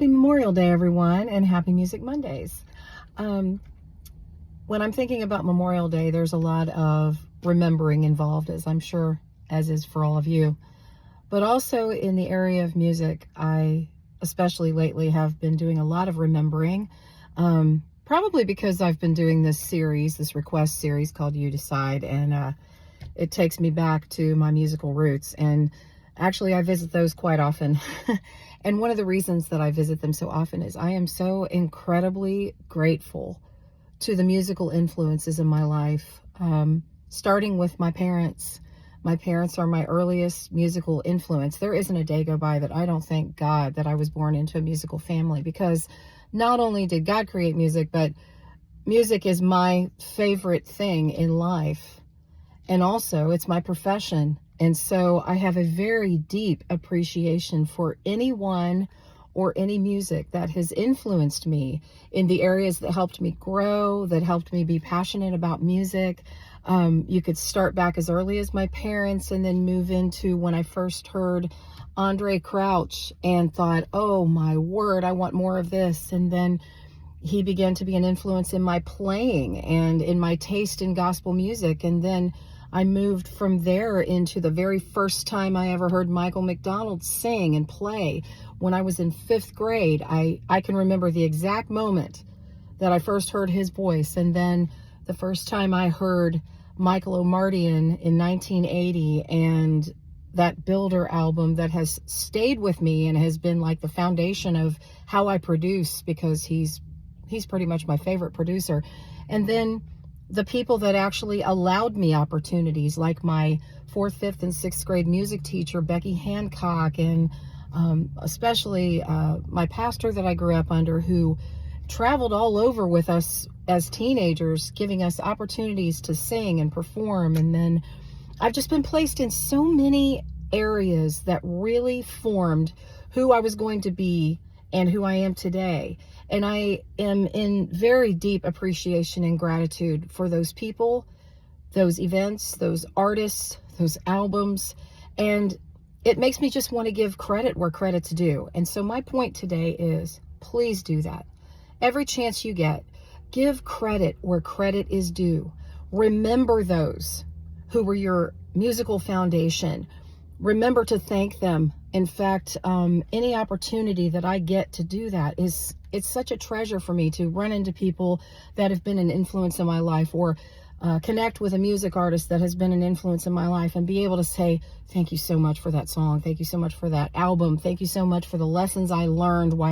Happy Memorial Day, everyone, and happy Music Mondays. When I'm thinking about Memorial Day, there's a lot of remembering involved, as I'm sure as is for all of you. But also in the area of music, I, especially lately, have been doing a lot of remembering, probably because I've been doing this series, this request series called You Decide, and it takes me back to my musical roots. And actually, I visit those quite often. And one of the reasons that I visit them so often is I am so incredibly grateful to the musical influences in my life, starting with my parents. My parents are my earliest musical influence. There isn't a day go by that I don't thank God that I was born into a musical family, because not only did God create music, but music is my favorite thing in life. And also, it's my profession. And so I have a very deep appreciation for anyone or any music that has influenced me in the areas that helped me grow, that helped me be passionate about music. You could start back as early as my parents and then move into when I first heard Andre Crouch and thought, oh my word, I want more of this. And then he began to be an influence in my playing and in my taste in gospel music. And then I moved from there into the very first time I ever heard Michael McDonald sing and play when I was in 5th grade. I can remember the exact moment that I first heard his voice. And then the first time I heard Michael Omartian in 1980 and that Builder album that has stayed with me and has been like the foundation of how I produce, because he's pretty much my favorite producer. And then the people that actually allowed me opportunities, like my 4th, 5th, and 6th grade music teacher, Becky Hancock, and especially my pastor that I grew up under, who traveled all over with us as teenagers, giving us opportunities to sing and perform. And then I've just been placed in so many areas that really formed who I was going to be and who I am today. And I am in very deep appreciation and gratitude for those people, those events, those artists, those albums. And it makes me just want to give credit where credit's due. And so my point today is, please do that. Every chance you get, give credit where credit is due. Remember those who were your musical foundation. Remember to thank them. In fact, any opportunity that I get to do that it's such a treasure for me to run into people that have been an influence in my life, or connect with a music artist that has been an influence in my life, and be able to say, thank you so much for that song. Thank you so much for that album. Thank you so much for the lessons I learned while